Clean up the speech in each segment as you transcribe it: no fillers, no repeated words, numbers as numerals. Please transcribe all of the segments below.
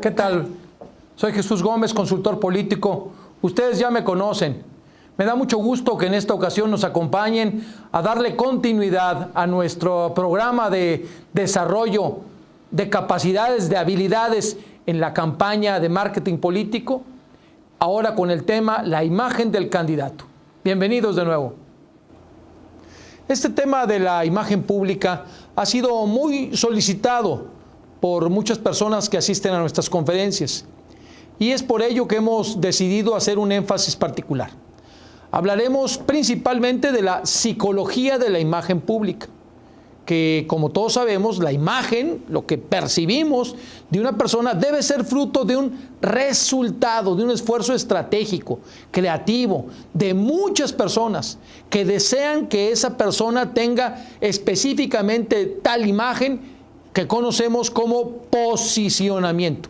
¿Qué tal? Soy Jesús Gómez, consultor político. Ustedes ya me conocen. Me da mucho gusto que en esta ocasión nos acompañen a darle continuidad a nuestro programa de desarrollo de capacidades, de habilidades en la campaña de marketing político, ahora con el tema la imagen del candidato. Bienvenidos de nuevo. Este tema de la imagen pública ha sido muy solicitado por muchas personas que asisten a nuestras conferencias, y es por ello que hemos decidido hacer un énfasis particular. Hablaremos principalmente de la psicología de la imagen pública, que como todos sabemos, la imagen, lo que percibimos de una persona debe ser fruto de un resultado, de un esfuerzo estratégico, creativo, de muchas personas que desean que esa persona tenga específicamente tal imagen que conocemos como posicionamiento.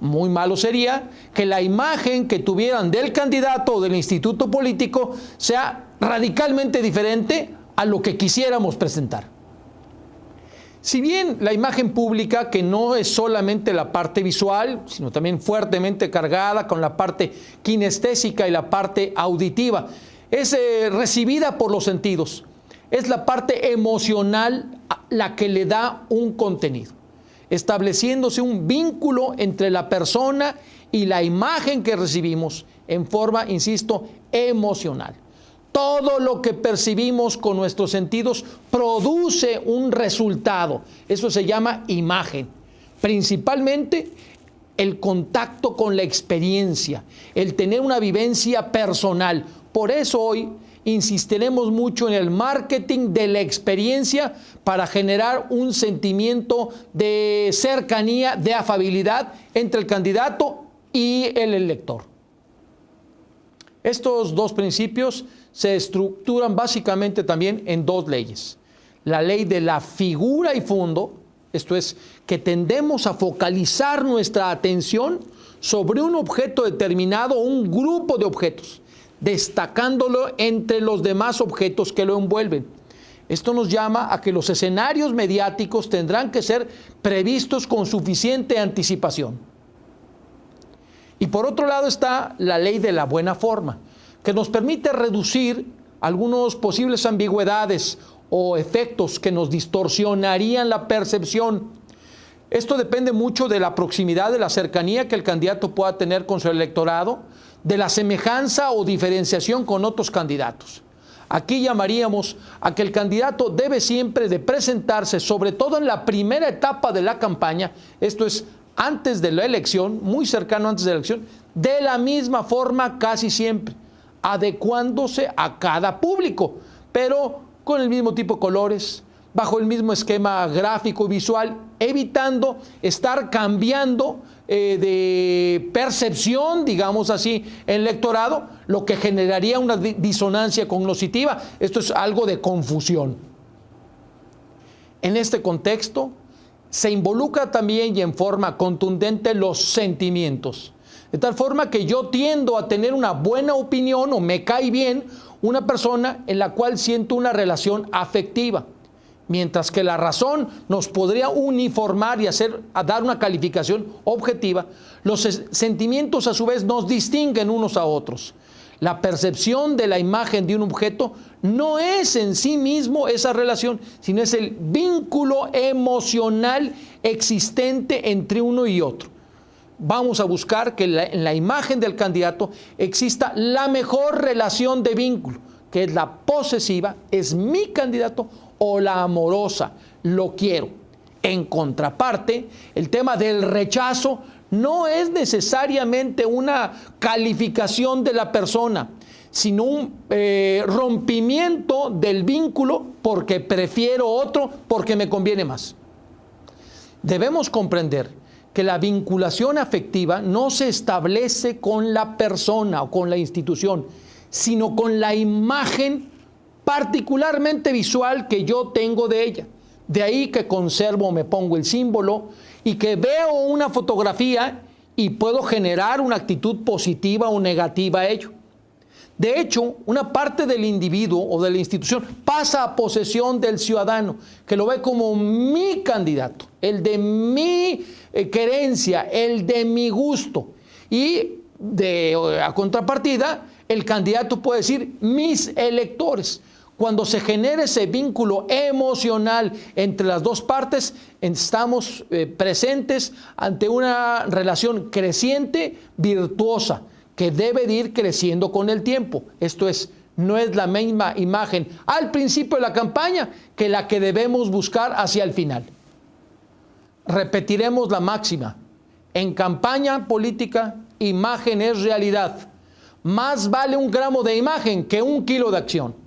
Muy malo sería que la imagen que tuvieran del candidato o del instituto político sea radicalmente diferente a lo que quisiéramos presentar. Si bien la imagen pública, que no es solamente la parte visual, sino también fuertemente cargada con la parte kinestésica y la parte auditiva, es recibida por los sentidos. Es la parte emocional la que le da un contenido, estableciéndose un vínculo entre la persona y la imagen que recibimos en forma, insisto, emocional. Todo lo que percibimos con nuestros sentidos produce un resultado. Eso se llama imagen. Principalmente el contacto con la experiencia, el tener una vivencia personal. Por eso hoy insistiremos mucho en el marketing de la experiencia para generar un sentimiento de cercanía, de afabilidad entre el candidato y el elector. Estos dos principios se estructuran básicamente también en dos leyes. La ley de la figura y fondo, esto es, que tendemos a focalizar nuestra atención sobre un objeto determinado o un grupo de objetos, destacándolo entre los demás objetos que lo envuelven. Esto nos llama a que los escenarios mediáticos tendrán que ser previstos con suficiente anticipación. Y por otro lado está la ley de la buena forma, que nos permite reducir algunas posibles ambigüedades o efectos que nos distorsionarían la percepción. Esto depende mucho de la proximidad, de la cercanía que el candidato pueda tener con su electorado, de la semejanza o diferenciación con otros candidatos. Aquí llamaríamos a que el candidato debe siempre de presentarse, sobre todo en la primera etapa de la campaña, esto es, antes de la elección, muy cercano antes de la elección, de la misma forma casi siempre, adecuándose a cada público, pero con el mismo tipo de colores, bajo el mismo esquema gráfico y visual, evitando estar cambiando de percepción, digamos así, en el electorado, lo que generaría una disonancia cognitiva. Esto es algo de confusión. En este contexto, se involucra también y en forma contundente los sentimientos, de tal forma que yo tiendo a tener una buena opinión o me cae bien una persona en la cual siento una relación afectiva, mientras que la razón nos podría uniformar y a dar una calificación objetiva. Los sentimientos a su vez nos distinguen unos a otros. La percepción de la imagen de un objeto no es en sí mismo esa relación, sino es el vínculo emocional existente entre uno y otro. Vamos a buscar que en la imagen del candidato exista la mejor relación de vínculo, que es la posesiva, es mi candidato, o la amorosa, lo quiero. En contraparte, el tema del rechazo no es necesariamente una calificación de la persona, sino un rompimiento del vínculo porque prefiero otro, porque me conviene más. Debemos comprender que la vinculación afectiva no se establece con la persona o con la institución, sino con la imagen particularmente visual que yo tengo de ella. De ahí que conservo, me pongo el símbolo y que veo una fotografía y puedo generar una actitud positiva o negativa a ello. De hecho, una parte del individuo o de la institución pasa a posesión del ciudadano, que lo ve como mi candidato, el de mi querencia, el de mi gusto. Y a contrapartida, el candidato puede decir mis electores. Cuando se genera ese vínculo emocional entre las dos partes, estamos presentes ante una relación creciente, virtuosa, que debe de ir creciendo con el tiempo. Esto es, no es la misma imagen al principio de la campaña que la que debemos buscar hacia el final. Repetiremos la máxima. En campaña política, imagen es realidad. Más vale un gramo de imagen que un kilo de acción.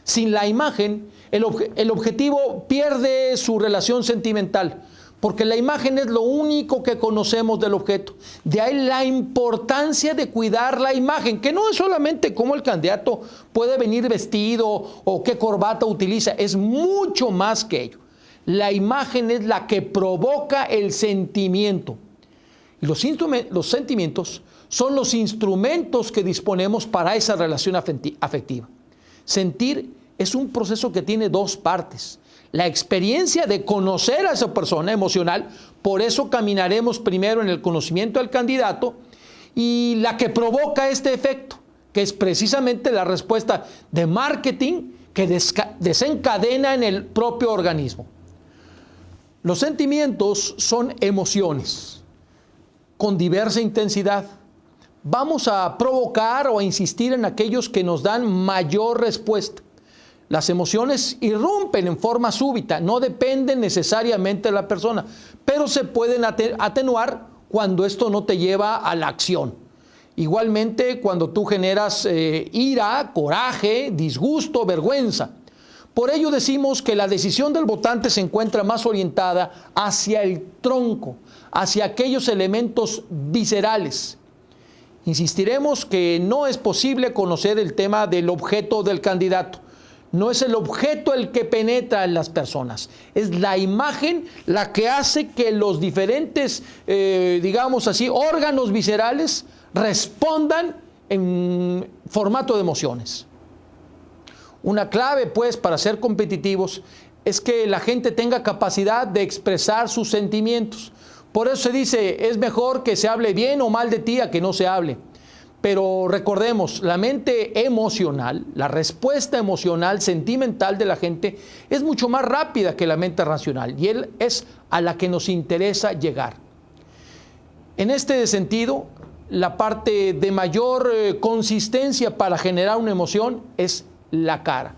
Sin la imagen, el objetivo pierde su relación sentimental, porque la imagen es lo único que conocemos del objeto. De ahí la importancia de cuidar la imagen, que no es solamente cómo el candidato puede venir vestido o qué corbata utiliza, es mucho más que ello. La imagen es la que provoca el sentimiento. Y los sentimientos son los instrumentos que disponemos para esa relación afectiva. Sentir es un proceso que tiene dos partes. La experiencia de conocer a esa persona emocional, por eso caminaremos primero en el conocimiento del candidato, y la que provoca este efecto, que es precisamente la respuesta de marketing que desencadena en el propio organismo. Los sentimientos son emociones con diversa intensidad. Vamos a provocar o a insistir en aquellos que nos dan mayor respuesta. Las emociones irrumpen en forma súbita, no dependen necesariamente de la persona, pero se pueden atenuar cuando esto no te lleva a la acción. Igualmente, cuando tú generas ira, coraje, disgusto, vergüenza. Por ello decimos que la decisión del votante se encuentra más orientada hacia el tronco, hacia aquellos elementos viscerales. Insistiremos que no es posible conocer el tema del objeto del candidato. No es el objeto el que penetra en las personas, es la imagen la que hace que los diferentes, digamos así, órganos viscerales respondan en formato de emociones. Una clave, pues, para ser competitivos es que la gente tenga capacidad de expresar sus sentimientos. Por eso se dice, es mejor que se hable bien o mal de ti a que no se hable. Pero recordemos, la mente emocional, la respuesta emocional, sentimental de la gente es mucho más rápida que la mente racional y es a la que nos interesa llegar. En este sentido, la parte de mayor consistencia para generar una emoción es la cara.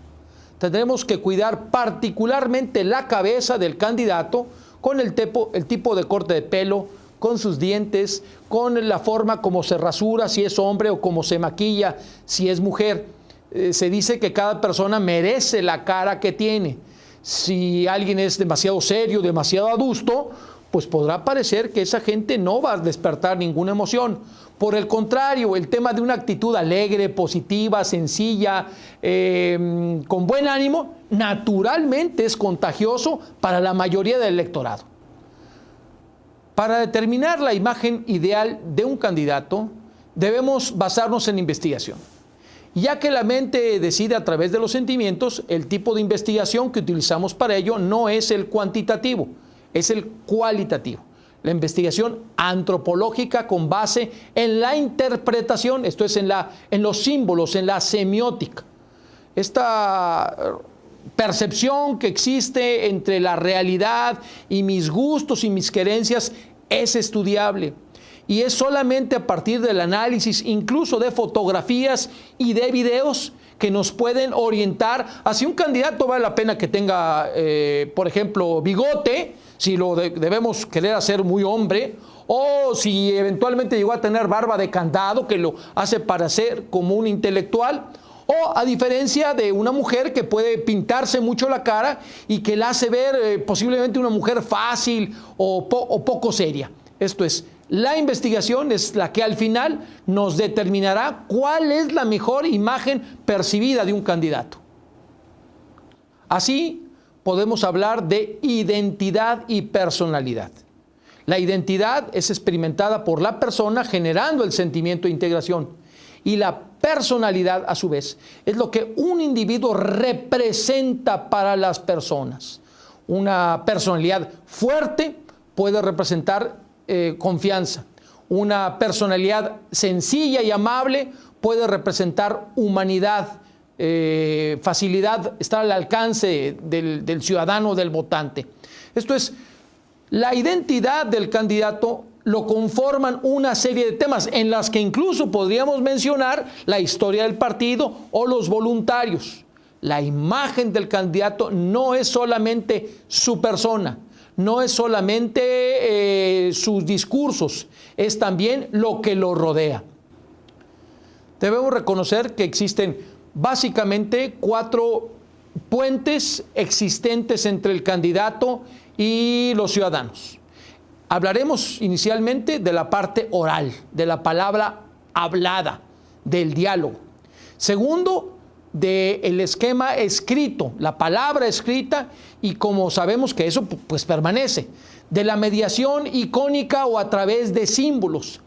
Tendremos que cuidar particularmente la cabeza del candidato con el tipo de corte de pelo, con sus dientes, con la forma como se rasura si es hombre o como se maquilla si es mujer. Se dice que cada persona merece la cara que tiene. Si alguien es demasiado serio, demasiado adusto, pues podrá parecer que esa gente no va a despertar ninguna emoción. Por el contrario, el tema de una actitud alegre, positiva, sencilla, con buen ánimo, naturalmente es contagioso para la mayoría del electorado. Para determinar la imagen ideal de un candidato, debemos basarnos en investigación. Ya que la mente decide a través de los sentimientos, el tipo de investigación que utilizamos para ello no es el cuantitativo, es el cualitativo. La investigación antropológica con base en la interpretación, esto es en los símbolos, en la semiótica. Esta percepción que existe entre la realidad y mis gustos y mis querencias es estudiable. Y es solamente a partir del análisis, incluso de fotografías y de videos, que nos pueden orientar hacia un candidato. Vale la pena que tenga, por ejemplo, bigote, si lo debemos querer hacer muy hombre, o si eventualmente llegó a tener barba de candado, que lo hace parecer como un intelectual, o a diferencia de una mujer que puede pintarse mucho la cara y que la hace ver posiblemente una mujer fácil o poco seria. Esto es, la investigación es la que al final nos determinará cuál es la mejor imagen percibida de un candidato. Así podemos hablar de identidad y personalidad. La identidad es experimentada por la persona generando el sentimiento de integración. Y la personalidad, a su vez, es lo que un individuo representa para las personas. Una personalidad fuerte puede representar confianza. Una personalidad sencilla y amable puede representar humanidad, facilidad, estar al alcance del ciudadano, del votante. Esto es, la identidad del candidato lo conforman una serie de temas en las que incluso podríamos mencionar la historia del partido o los voluntarios. La imagen del candidato no es solamente su persona, no es solamente sus discursos, es también lo que lo rodea. Debemos reconocer que existen básicamente 4 puentes existentes entre el candidato y los ciudadanos. Hablaremos inicialmente de la parte oral, de la palabra hablada, del diálogo. Segundo, del esquema escrito, la palabra escrita, y como sabemos que eso pues permanece, de la mediación icónica o a través de símbolos.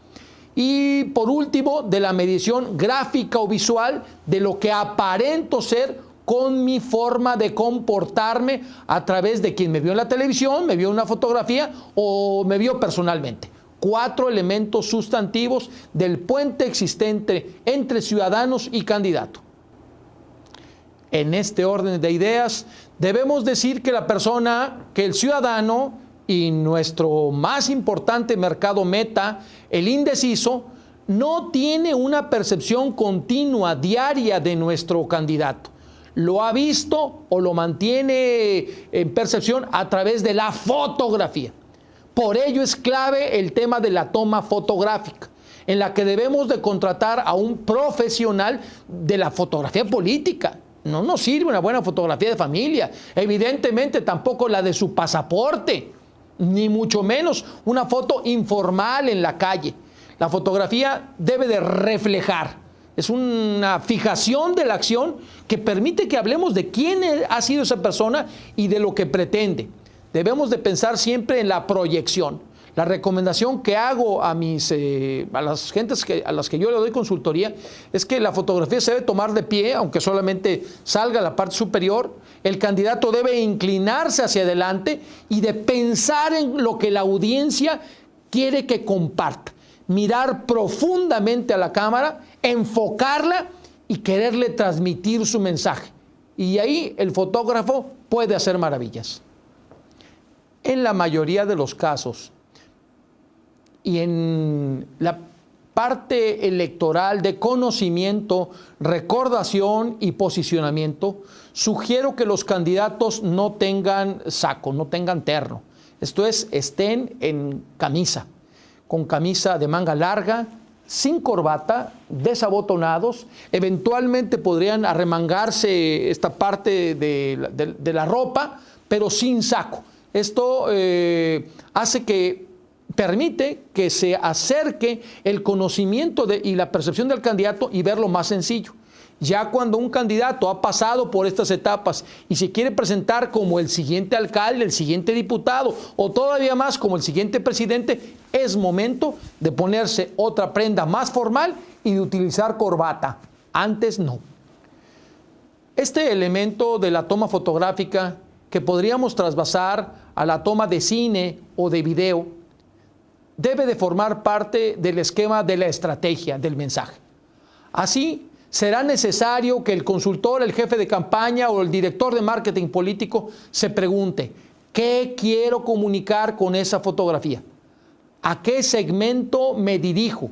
Y por último, de la mediación gráfica o visual de lo que aparento ser con mi forma de comportarme a través de quien me vio en la televisión, me vio en una fotografía o me vio personalmente. 4 elementos sustantivos del puente existente entre ciudadanos y candidato. En este orden de ideas, debemos decir que la persona, que el ciudadano y nuestro más importante mercado meta, el indeciso, no tiene una percepción continua, diaria de nuestro candidato. Lo ha visto o lo mantiene en percepción a través de la fotografía. Por ello es clave el tema de la toma fotográfica, en la que debemos de contratar a un profesional de la fotografía política. No nos sirve una buena fotografía de familia, evidentemente tampoco la de su pasaporte, ni mucho menos una foto informal en la calle. La fotografía debe de reflejar. Es una fijación de la acción que permite que hablemos de quién ha sido esa persona y de lo que pretende. Debemos de pensar siempre en la proyección. La recomendación que hago a las gentes a las que yo le doy consultoría es que la fotografía se debe tomar de pie, aunque solamente salga la parte superior. El candidato debe inclinarse hacia adelante y de pensar en lo que la audiencia quiere que comparta. Mirar profundamente a la cámara, enfocarla y quererle transmitir su mensaje. Y ahí el fotógrafo puede hacer maravillas. En la mayoría de los casos y en la parte electoral de conocimiento, recordación y posicionamiento, sugiero que los candidatos no tengan saco, no tengan terno. Esto es, estén en camisa, con camisa de manga larga, sin corbata, desabotonados. Eventualmente podrían arremangarse esta parte de la ropa, pero sin saco. Esto permite que se acerque el conocimiento y la percepción del candidato y verlo más sencillo. Ya cuando un candidato ha pasado por estas etapas y se quiere presentar como el siguiente alcalde, el siguiente diputado o todavía más como el siguiente presidente, es momento de ponerse otra prenda más formal y de utilizar corbata. Antes no. Este elemento de la toma fotográfica que podríamos trasvasar a la toma de cine o de video debe de formar parte del esquema de la estrategia del mensaje. Así, será necesario que el consultor, el jefe de campaña o el director de marketing político se pregunte, ¿qué quiero comunicar con esa fotografía? ¿A qué segmento me dirijo?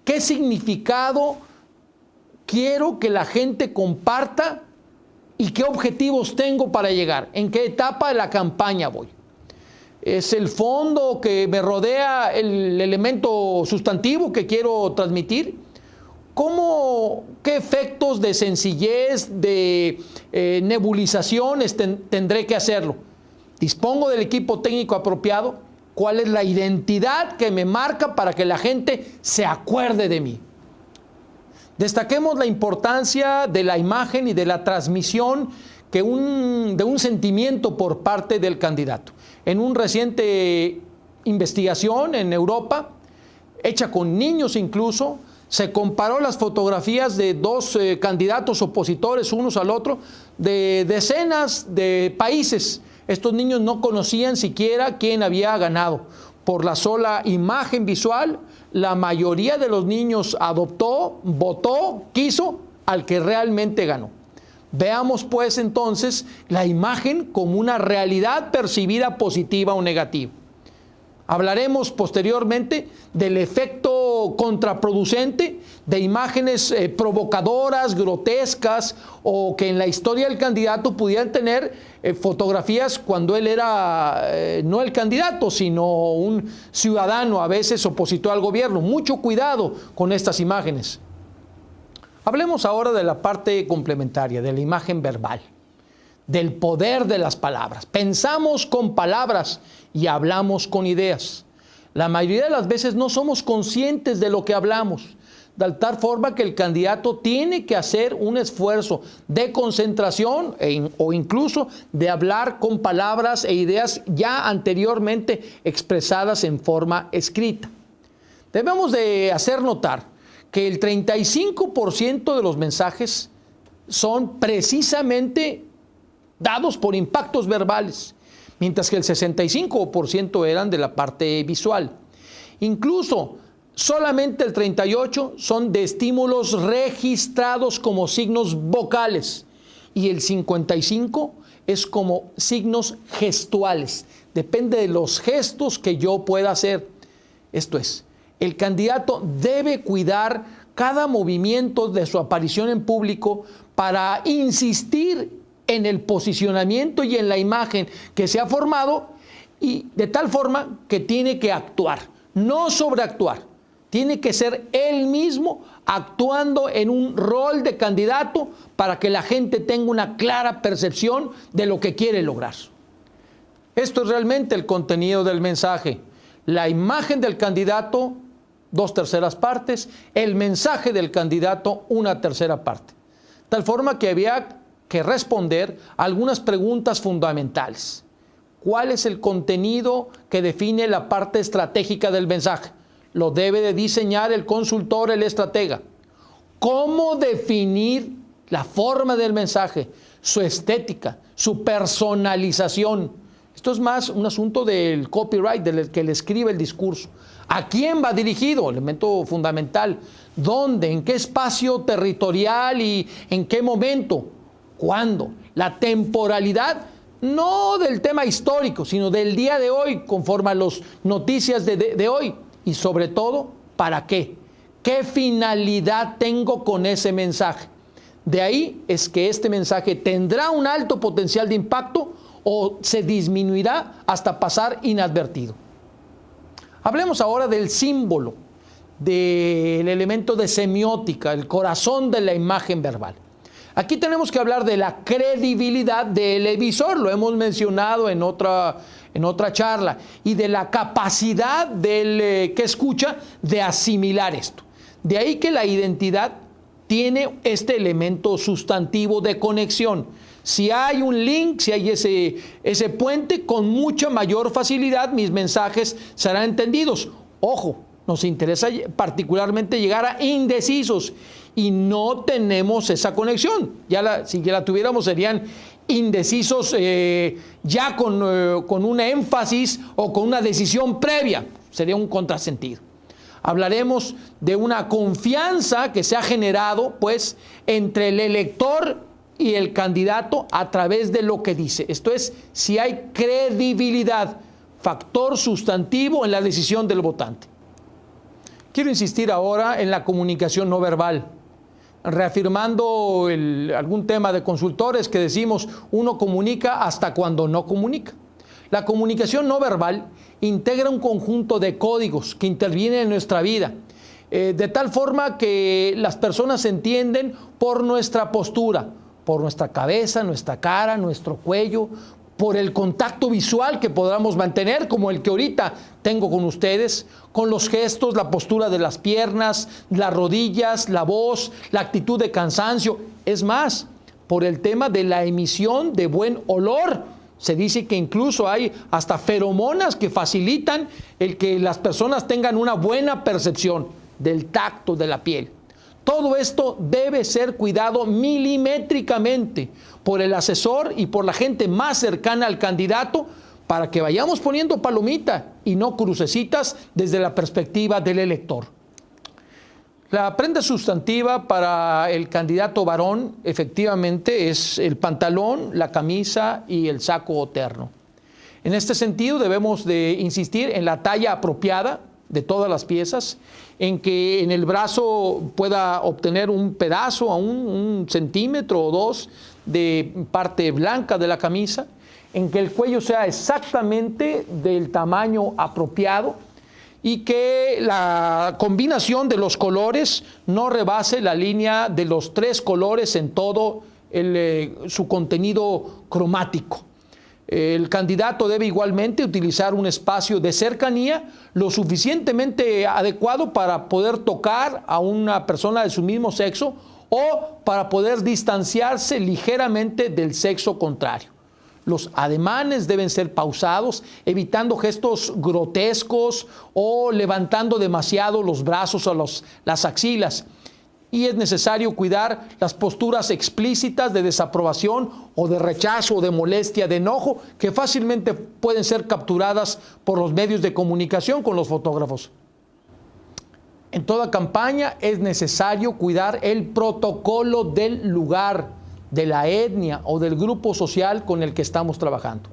¿Qué significado quiero que la gente comparta? ¿Y qué objetivos tengo para llegar? ¿En qué etapa de la campaña voy? ¿Es el fondo que me rodea el elemento sustantivo que quiero transmitir? ¿Qué efectos de sencillez, de nebulizaciones tendré que hacerlo? ¿Dispongo del equipo técnico apropiado? ¿Cuál es la identidad que me marca para que la gente se acuerde de mí? Destaquemos la importancia de la imagen y de la transmisión de un sentimiento por parte del candidato. En un reciente investigación en Europa, hecha con niños incluso. Se comparó las fotografías de dos candidatos opositores unos al otro de decenas de países. Estos niños no conocían siquiera quién había ganado. Por la sola imagen visual, la mayoría de los niños adoptó, votó, quiso al que realmente ganó. Veamos pues entonces la imagen como una realidad percibida positiva o negativa. Hablaremos posteriormente del efecto contraproducente de imágenes provocadoras, grotescas, o que en la historia del candidato pudieran tener fotografías cuando él era no el candidato, sino un ciudadano, a veces opositor al gobierno. Mucho cuidado con estas imágenes. Hablemos ahora de la parte complementaria, de la imagen verbal, del poder de las palabras. Pensamos con palabras y hablamos con ideas. La mayoría de las veces no somos conscientes de lo que hablamos, de tal forma que el candidato tiene que hacer un esfuerzo de concentración o incluso de hablar con palabras e ideas ya anteriormente expresadas en forma escrita. Debemos de hacer notar que el 35% de los mensajes son precisamente dados por impactos verbales, mientras que el 65% eran de la parte visual. Incluso solamente el 38% son de estímulos registrados como signos vocales y el 55% es como signos gestuales. Depende de los gestos que yo pueda hacer. Esto es, el candidato debe cuidar cada movimiento de su aparición en público para insistir en el posicionamiento y en la imagen que se ha formado, y de tal forma que tiene que actuar, no sobreactuar. Tiene que ser él mismo actuando en un rol de candidato para que la gente tenga una clara percepción de lo que quiere lograr. Esto es realmente el contenido del mensaje. La imagen del candidato, 2/3 partes, el mensaje del candidato, 1/3 parte. Tal forma que había que responder algunas preguntas fundamentales. ¿Cuál es el contenido que define la parte estratégica del mensaje? Lo debe de diseñar el consultor, el estratega. ¿Cómo definir la forma del mensaje, su estética, su personalización? Esto es más un asunto del copyright, del que le escribe el discurso. ¿A quién va dirigido? Elemento fundamental. ¿Dónde? ¿En qué espacio territorial y en qué momento? ¿Cuándo? La temporalidad, no del tema histórico, sino del día de hoy, conforme a las noticias de hoy. Y sobre todo, ¿para qué? ¿Qué finalidad tengo con ese mensaje? De ahí es que este mensaje tendrá un alto potencial de impacto o se disminuirá hasta pasar inadvertido. Hablemos ahora del símbolo, del elemento de semiótica, el corazón de la imagen verbal. Aquí tenemos que hablar de la credibilidad del emisor, lo hemos mencionado en otra charla, y de la capacidad del que escucha de asimilar esto. De ahí que la identidad tiene este elemento sustantivo de conexión. Si hay un link, si hay ese puente, con mucha mayor facilidad mis mensajes serán entendidos. Ojo, nos interesa particularmente llegar a indecisos y no tenemos esa conexión. Si ya la tuviéramos serían indecisos ya con un énfasis o con una decisión previa. Sería un contrasentido. Hablaremos de una confianza que se ha generado pues entre el elector y el candidato a través de lo que dice. Esto es, si hay credibilidad, factor sustantivo en la decisión del votante. Quiero insistir ahora en la comunicación no verbal, reafirmando algún tema de consultores que decimos uno comunica hasta cuando no comunica. La comunicación no verbal integra un conjunto de códigos que intervienen en nuestra vida, de tal forma que las personas se entienden por nuestra postura, por nuestra cabeza, nuestra cara, nuestro cuello, por el contacto visual que podamos mantener, como el que ahorita tengo con ustedes, con los gestos, la postura de las piernas, las rodillas, la voz, la actitud de cansancio. Es más, por el tema de la emisión de buen olor Se dice que incluso hay hasta feromonas que facilitan el que las personas tengan una buena percepción del tacto de la piel. Todo esto debe ser cuidado milimétricamente por el asesor y por la gente más cercana al candidato para que vayamos poniendo palomita y no crucecitas desde la perspectiva del elector. La prenda sustantiva para el candidato varón efectivamente es el pantalón, la camisa y el saco terno. En este sentido debemos de insistir en la talla apropiada de todas las piezas, en que en el brazo pueda obtener un pedazo, a un centímetro o dos de parte blanca de la camisa, en que el cuello sea exactamente del tamaño apropiado y que la combinación de los colores no rebase la línea de los 3 colores en todo su contenido cromático. El candidato debe igualmente utilizar un espacio de cercanía lo suficientemente adecuado para poder tocar a una persona de su mismo sexo o para poder distanciarse ligeramente del sexo contrario. Los ademanes deben ser pausados, evitando gestos grotescos o levantando demasiado los brazos o las axilas. Y es necesario cuidar las posturas explícitas de desaprobación o de rechazo o de molestia, de enojo, que fácilmente pueden ser capturadas por los medios de comunicación con los fotógrafos. En toda campaña es necesario cuidar el protocolo del lugar, de la etnia o del grupo social con el que estamos trabajando.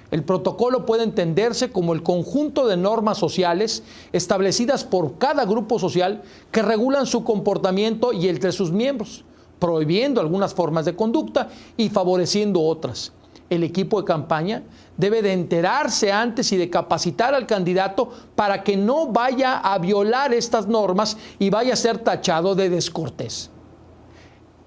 El protocolo puede entenderse como el conjunto de normas sociales establecidas por cada grupo social que regulan su comportamiento y el de sus miembros, prohibiendo algunas formas de conducta y favoreciendo otras. El equipo de campaña debe de enterarse antes y de capacitar al candidato para que no vaya a violar estas normas y vaya a ser tachado de descortés.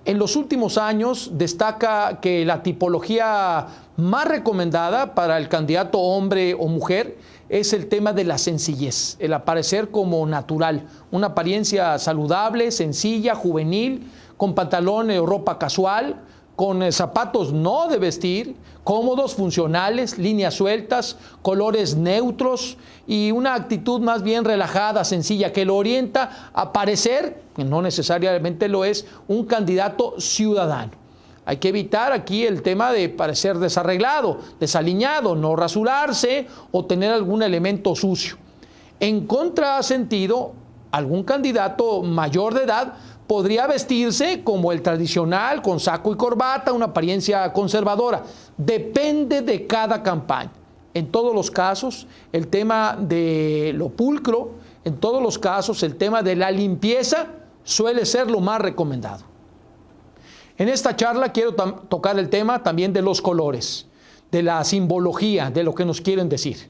En los últimos años destaca que la tipología más recomendada para el candidato hombre o mujer es el tema de la sencillez, el aparecer como natural, una apariencia saludable, sencilla, juvenil, con pantalón o ropa casual, con zapatos no de vestir, cómodos, funcionales, líneas sueltas, colores neutros y una actitud más bien relajada, sencilla, que lo orienta a parecer, que no necesariamente lo es, un candidato ciudadano. Hay que evitar aquí el tema de parecer desarreglado, desaliñado, no rasurarse o tener algún elemento sucio. En contrasentido, algún candidato mayor de edad podría vestirse como el tradicional, con saco y corbata, una apariencia conservadora. Depende de cada campaña. En todos los casos, el tema de lo pulcro, en todos los casos, el tema de la limpieza suele ser lo más recomendado. En esta charla quiero tocar el tema también de los colores, de la simbología, de lo que nos quieren decir.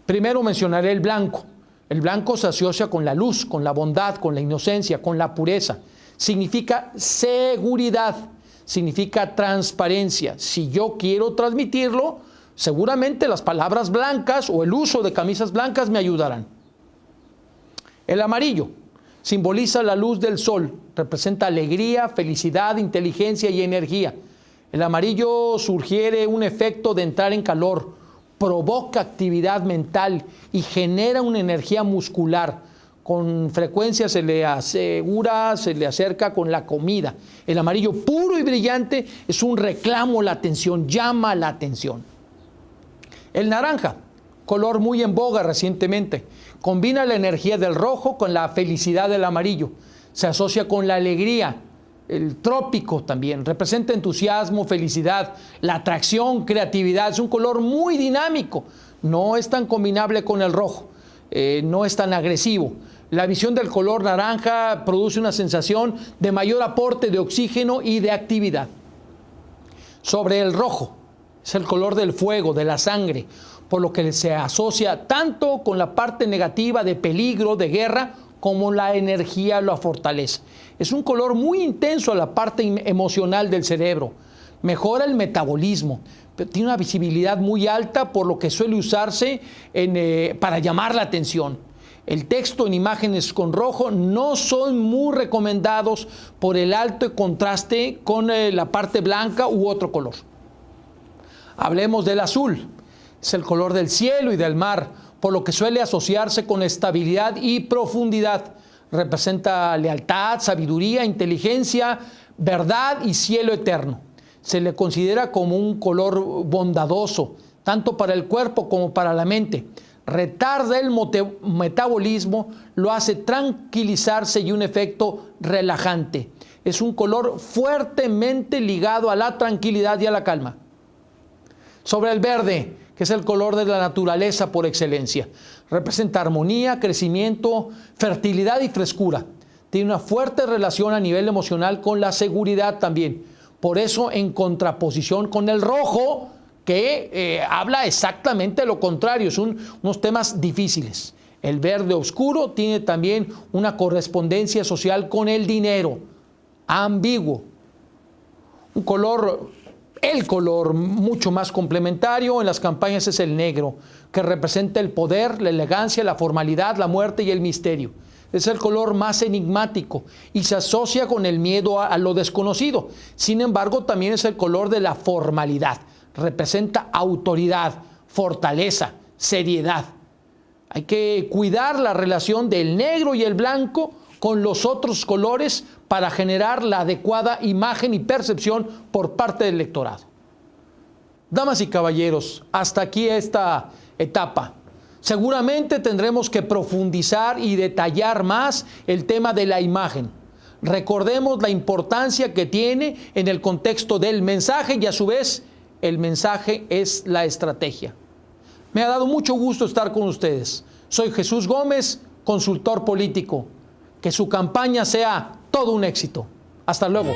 Primero mencionaré el blanco. El blanco se asocia con la luz, con la bondad, con la inocencia, con la pureza. Significa seguridad, significa transparencia. Si yo quiero transmitirlo, seguramente las palabras blancas o el uso de camisas blancas me ayudarán. El amarillo simboliza la luz del sol, representa alegría, felicidad, inteligencia y energía. El amarillo sugiere un efecto de entrar en calor, provoca actividad mental y genera una energía muscular. Con frecuencia se le acerca con la comida. El amarillo puro y brillante es un reclamo a la atención, llama la atención. El naranja, color muy en boga recientemente, combina la energía del rojo con la felicidad del amarillo. Se asocia con la alegría. El trópico también representa entusiasmo, felicidad, la atracción, creatividad. Es un color muy dinámico. No es tan combinable con el rojo, no es tan agresivo. La visión del color naranja produce una sensación de mayor aporte de oxígeno y de actividad. Sobre el rojo, es el color del fuego, de la sangre, por lo que se asocia tanto con la parte negativa de peligro, de guerra, como la energía, la fortaleza. Es un color muy intenso a la parte emocional del cerebro. Mejora el metabolismo, pero tiene una visibilidad muy alta, por lo que suele usarse para llamar la atención. El texto en imágenes con rojo no son muy recomendados por el alto contraste con la parte blanca u otro color. Hablemos del azul. Es el color del cielo y del mar, por lo que suele asociarse con estabilidad y profundidad. Representa lealtad, sabiduría, inteligencia, verdad y cielo eterno. Se le considera como un color bondadoso, tanto para el cuerpo como para la mente. Retarda el metabolismo, lo hace tranquilizarse y un efecto relajante. Es un color fuertemente ligado a la tranquilidad y a la calma. Sobre el verde, que es el color de la naturaleza por excelencia. Representa armonía, crecimiento, fertilidad y frescura. Tiene una fuerte relación a nivel emocional con la seguridad también. Por eso, en contraposición con el rojo, que habla exactamente lo contrario, son unos temas difíciles. El verde oscuro tiene también una correspondencia social con el dinero, ambiguo. El color mucho más complementario en las campañas es el negro, que representa el poder, la elegancia, la formalidad, la muerte y el misterio. Es el color más enigmático y se asocia con el miedo a lo desconocido. Sin embargo, también es el color de la formalidad. Representa autoridad, fortaleza, seriedad. Hay que cuidar la relación del negro y el blanco con los otros colores para generar la adecuada imagen y percepción por parte del electorado. Damas y caballeros, hasta aquí esta etapa. Seguramente tendremos que profundizar y detallar más el tema de la imagen. Recordemos la importancia que tiene en el contexto del mensaje y a su vez el mensaje es la estrategia. Me ha dado mucho gusto estar con ustedes. Soy Jesús Gómez, consultor político. Que su campaña sea todo un éxito. Hasta luego.